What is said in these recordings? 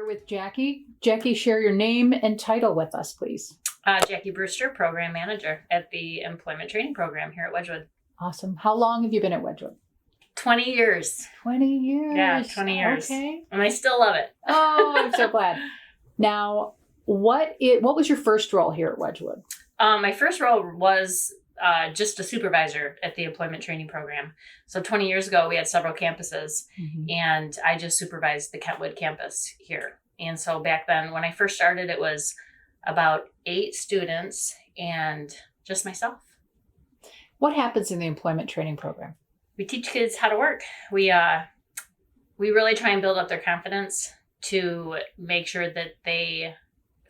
here with Jackie. Jackie, share your name and title with us, please. Jackie Brewster, Program Manager at the Employment Training Program here at Wedgwood. Awesome. How long have you been at Wedgwood? 20 years. 20 years. Yeah, 20 years. Okay. And I still love it. Oh, I'm so glad. Now, what was your first role here at Wedgwood? My first role was just a supervisor at the Employment Training Program. So 20 years ago, we had several campuses, and I just supervised the Kentwood campus here. And so back then, when I first started, it was about 8 students and just myself. What happens in the Employment Training Program? We teach kids how to work. We really try and build up their confidence to make sure that they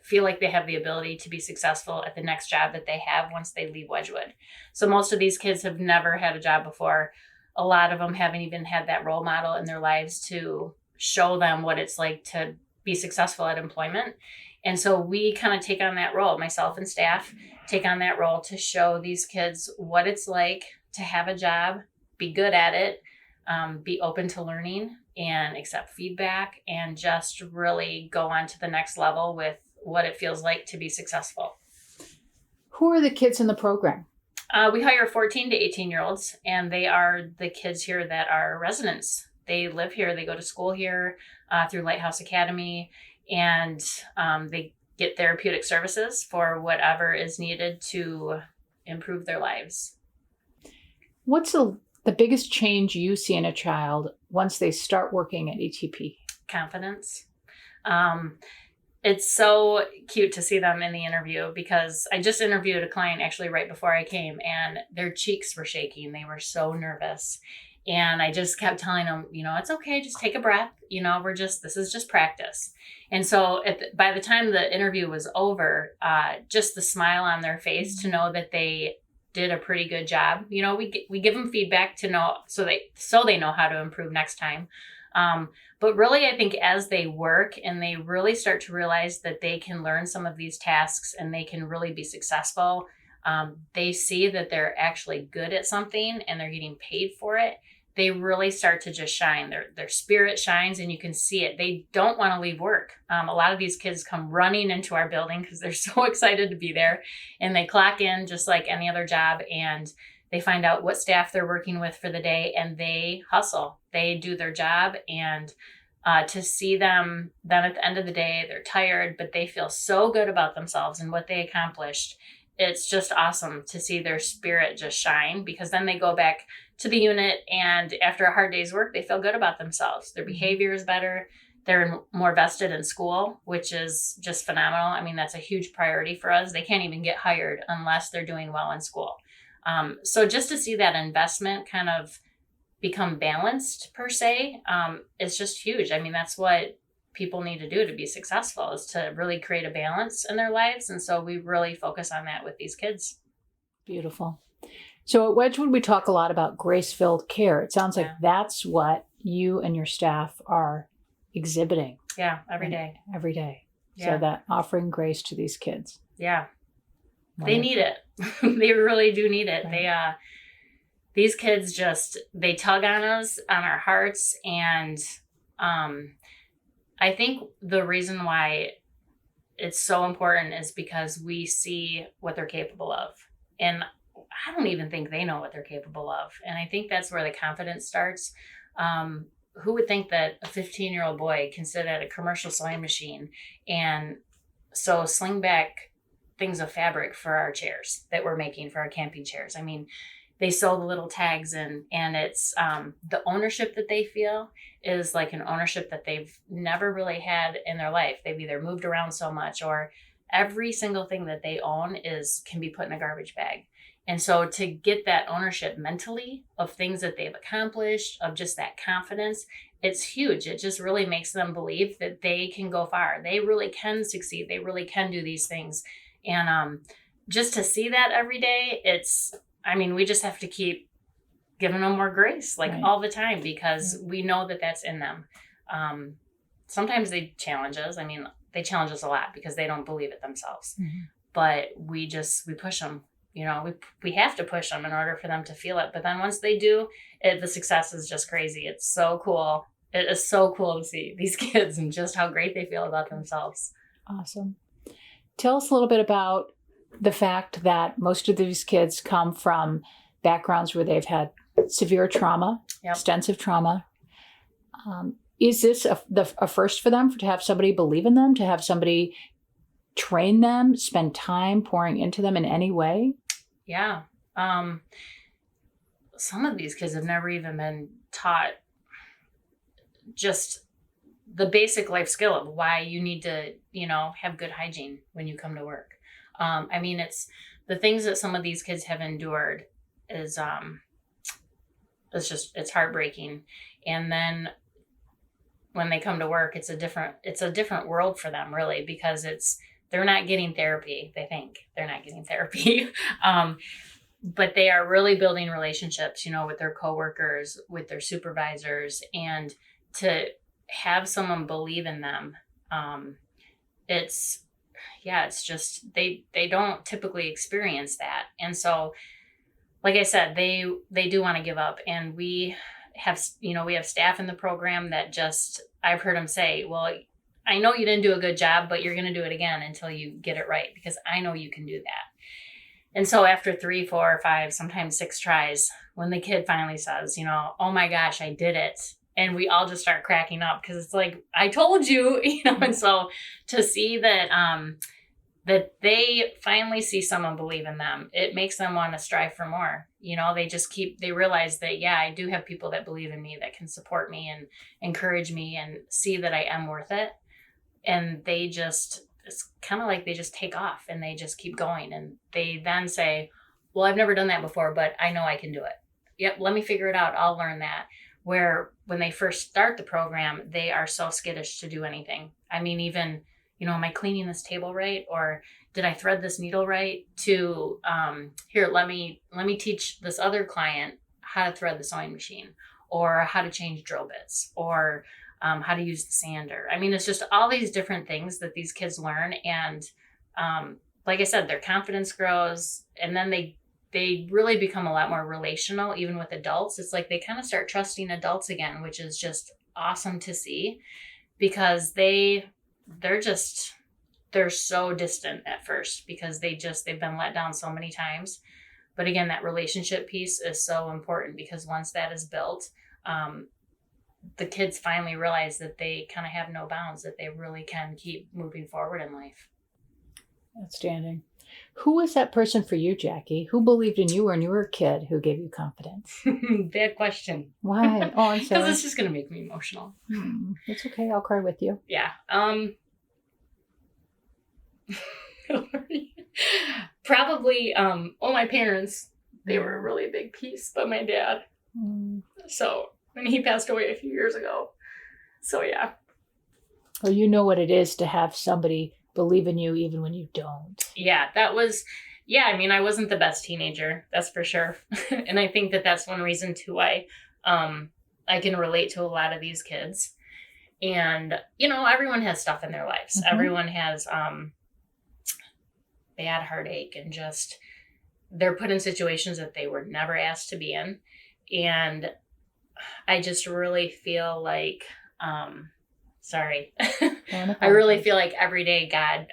feel like they have the ability to be successful at the next job that they have once they leave Wedgwood. So most of these kids have never had a job before. A lot of them haven't even had that role model in their lives to show them what it's like to be successful at employment. And so we kind of take on that role, myself and staff take on that role to show these kids what it's like to have a job, be good at it, be open to learning and accept feedback, and just really go on to the next level with what it feels like to be successful. Who are the kids in the program? We hire 14 to 18-year-olds, and they are the kids here that are residents. They live here. They go to school here through Lighthouse Academy, and they get therapeutic services for whatever is needed to improve their lives. What's the biggest change you see in a child once they start working at ETP? Confidence. It's so cute to see them in the interview, because I just interviewed a client actually right before I came, and their cheeks were shaking. They were so nervous. And I just kept telling them, it's okay. Just take a breath. This is just practice. And so by the time the interview was over, just the smile on their face to know that they did a pretty good job. We give them feedback to know, so they know how to improve next time. But really, I think as they work and they really start to realize that they can learn some of these tasks and they can really be successful, they see that they're actually good at something and they're getting paid for it. They really start to just shine. Their spirit shines, and you can see it. They don't want to leave work. A lot of these kids come running into our building because they're so excited to be there, and they clock in just like any other job, and they find out what staff they're working with for the day, and they hustle. They do their job, and to see them then at the end of the day, they're tired, but they feel so good about themselves and what they accomplished. It's just awesome to see their spirit just shine, because then they go back to the unit, and after a hard day's work, they feel good about themselves. Their behavior is better. They're more vested in school, which is just phenomenal. I mean, that's a huge priority for us. They can't even get hired unless they're doing well in school. So just to see that investment kind of become balanced per se, is just huge. I mean, that's what people need to do to be successful, is to really create a balance in their lives. And so we really focus on that with these kids. Beautiful. So at Wedgwood, we talk a lot about grace-filled care. It sounds like that's what you and your staff are exhibiting. Yeah, every day. Every day. Yeah. So that offering grace to these kids. Yeah. Wonderful. They need it. They really do need it. Right. These kids they tug on us, on our hearts. And I think the reason why it's so important is because we see what they're capable of. And I don't even think they know what they're capable of. And I think that's where the confidence starts. Who would think that a 15-year-old boy can sit at a commercial sewing machine and sew sling back things of fabric for our chairs that we're making for our camping chairs? I mean, they sew the little tags in, and it's the ownership that they feel is like an ownership that they've never really had in their life. They've either moved around so much, or every single thing that they own can be put in a garbage bag. And so to get that ownership mentally of things that they've accomplished, of just that confidence, it's huge. It just really makes them believe that they can go far. They really can succeed. They really can do these things. And just to see that every day, we just have to keep giving them more grace, all the time, because we know that that's in them. Sometimes they challenge us. I mean, they challenge us a lot because they don't believe it themselves. Mm-hmm. But we push them. We have to push them in order for them to feel it. But then once they do, the success is just crazy. It's so cool. it is so cool to see these kids and just how great they feel about themselves. Awesome. Tell us a little bit about the fact that most of these kids come from backgrounds where they've had severe trauma, Yep. extensive trauma. Is this a first for them to have somebody believe in them, to have somebody train them, spend time pouring into them in any way? Yeah. Some of these kids have never even been taught just the basic life skill of why you need to, have good hygiene when you come to work. It's the things that some of these kids have endured is, it's heartbreaking. And then when they come to work, it's a different world for them, really, because they're not getting therapy. They think they're not getting therapy. But they are really building relationships, with their coworkers, with their supervisors, and to have someone believe in them. It's just, they don't typically experience that. And so, like I said, they do want to give up. And we have staff in the program that I've heard them say, well, I know you didn't do a good job, but you're going to do it again until you get it right, because I know you can do that. And so after 3, 4, 5, sometimes 6 tries, when the kid finally says, oh my gosh, I did it. And we all just start cracking up, because it's like, I told you, and so to see that, that they finally see someone believe in them, it makes them want to strive for more. They realize that, yeah, I do have people that believe in me, that can support me and encourage me and see that I am worth it. And it's kind of like they just take off and they just keep going. And they then say, well, I've never done that before, but I know I can do it. Yep. Let me figure it out. I'll learn that. Where when they first start the program, they are so skittish to do anything. Even, am I cleaning this table right? Or did I thread this needle right? To, here, let me teach this other client how to thread the sewing machine, or how to change drill bits, or how to use the sander. It's just all these different things that these kids learn. And like I said, their confidence grows, and then they really become a lot more relational, even with adults. It's like they kind of start trusting adults again, which is just awesome to see, because they're so distant at first, because they've been let down so many times. But again, that relationship piece is so important, because once that is built, the kids finally realize that they kind of have no bounds, that they really can keep moving forward in life. Outstanding. Who was that person for you, Jackie? Who believed in you when you were a kid? Who gave you confidence? Bad question. Why? Oh, I'm sorry. Because it's just going to make me emotional. It's okay. I'll cry with you. Yeah. Probably, my parents, they were a really big piece, but my dad. So, and he passed away a few years ago. So, yeah. Well, you know what it is to have somebody believe in you even when you don't. Yeah, I wasn't the best teenager, that's for sure. And I think that that's one reason too why I can relate to a lot of these kids. And, everyone has stuff in their lives. Mm-hmm. Everyone has bad heartache, and just they're put in situations that they were never asked to be in. And I just really feel like, sorry, I really feel like every day God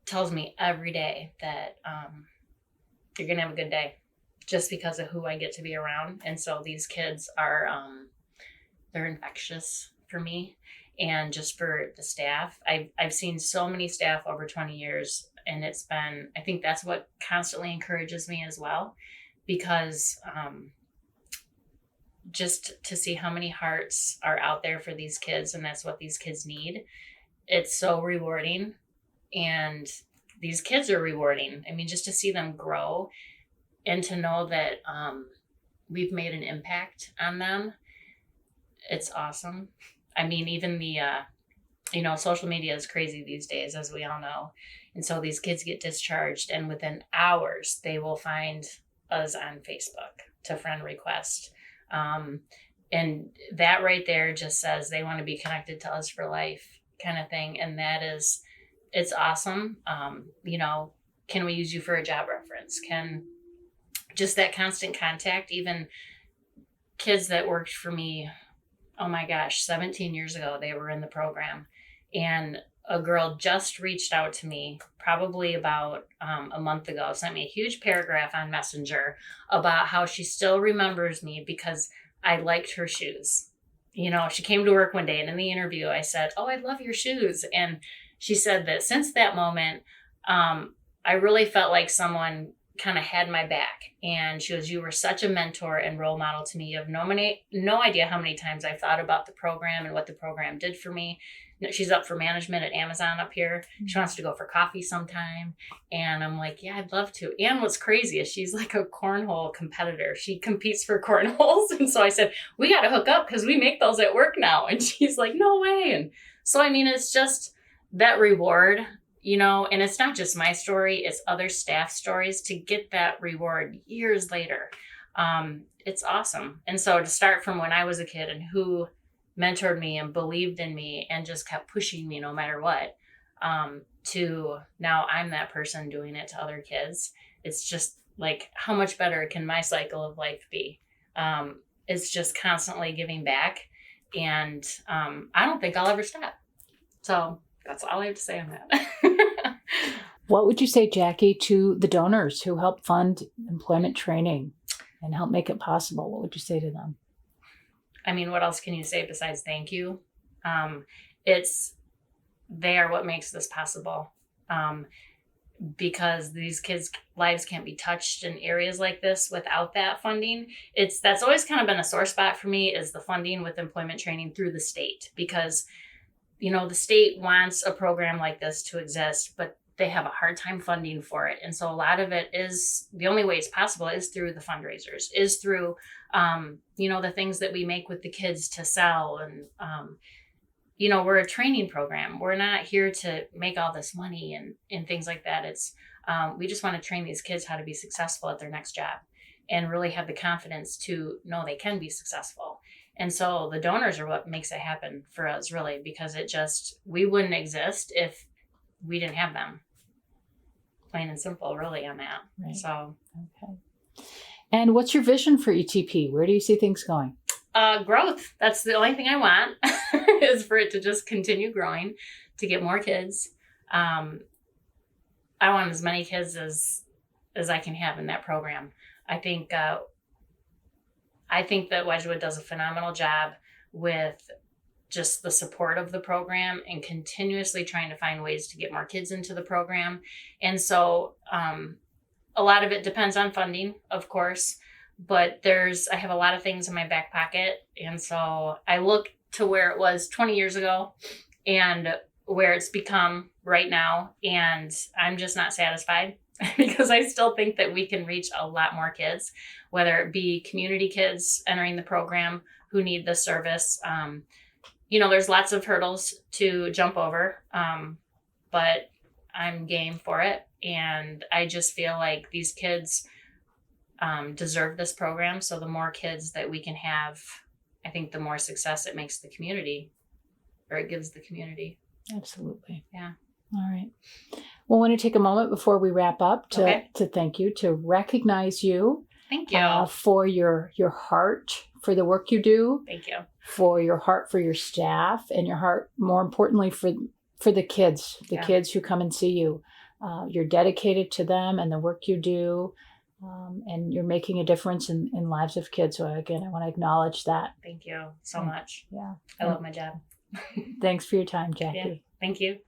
tells me every day that you're going to have a good day, just because of who I get to be around. And so these kids are, they're infectious for me, and just for the staff. I've seen so many staff over 20 years, and I think that's what constantly encourages me as well, because just to see how many hearts are out there for these kids, and that's what these kids need. It's so rewarding, and these kids are rewarding. Just to see them grow, and to know that we've made an impact on them. It's awesome. Even the, social media is crazy these days, as we all know. And so these kids get discharged, and within hours, they will find us on Facebook to friend request. And that right there just says they want to be connected to us for life, kind of thing. And it's awesome. Can we use you for a job reference? Can just that constant contact, even kids that worked for me, oh my gosh, 17 years ago, they were in the program. And a girl just reached out to me probably about a month ago, sent me a huge paragraph on Messenger about how she still remembers me because I liked her shoes. You know, she came to work one day and in the interview I said, "Oh, I love your shoes." And she said that since that moment, I really felt like someone kind of had my back. And she goes, "You were such a mentor and role model to me. You have no idea how many times I've thought about the program and what the program did for me." She's up for management at Amazon up here. She wants to go for coffee sometime. And I'm like, yeah, I'd love to. And what's crazy is she's like a cornhole competitor. She competes for cornholes. And so I said, we got to hook up because we make those at work now. And she's like, no way. And so, I mean, it's just that reward, you know, and it's not just my story, it's other staff stories to get that reward years later. It's awesome. And so to start from when I was a kid and who mentored me and believed in me and just kept pushing me no matter what, to now I'm that person doing it to other kids. It's just like, how much better can my cycle of life be? It's just constantly giving back. And I don't think I'll ever stop. So that's all I have to say on that. What would you say, Jackie, to the donors who help fund employment training and help make it possible? What would you say to them? I mean, what else can you say besides thank you? They are what makes this possible. Because these kids' lives can't be touched in areas like this without that funding. That's always kind of been a sore spot for me, is the funding with employment training through the state, because, you know, the state wants a program like this to exist, but they have a hard time funding for it. And so a lot of it is, the only way it's possible is through the fundraisers, is through, you know, the things that we make with the kids to sell. And, you know, we're a training program. We're not here to make all this money and things like that. It's, we just want to train these kids how to be successful at their next job and really have the confidence to know they can be successful. And so the donors are what makes it happen for us, really, because we wouldn't exist if we didn't have them. Plain and simple, really, on that. Right. So, okay. And what's your vision for ETP? Where do you see things going? Growth. That's the only thing I want, is for it to just continue growing, to get more kids. I want as many kids as I can have in that program. I think that Wedgwood does a phenomenal job with just the support of the program and continuously trying to find ways to get more kids into the program. And so a lot of it depends on funding, of course, but I have a lot of things in my back pocket. And so I look to where it was 20 years ago and where it's become right now. And I'm just not satisfied because I still think that we can reach a lot more kids, whether it be community kids entering the program who need the service. You know, there's lots of hurdles to jump over, but I'm game for it. And I just feel like these kids deserve this program. So the more kids that we can have, I think the more success it makes the community, or it gives the community. Absolutely. Yeah. All right. Well, I want to take a moment before we wrap up to thank you, to recognize you. Thank you. For your heart for the work you do. Thank you. For your heart for your staff, and your heart, more importantly, for the kids, kids who come and see you. You're dedicated to them and the work you do, and you're making a difference in lives of kids. So again, I want to acknowledge that. Thank you so much. Yeah. I love my job. Thanks for your time, Jackie. Yeah. Thank you.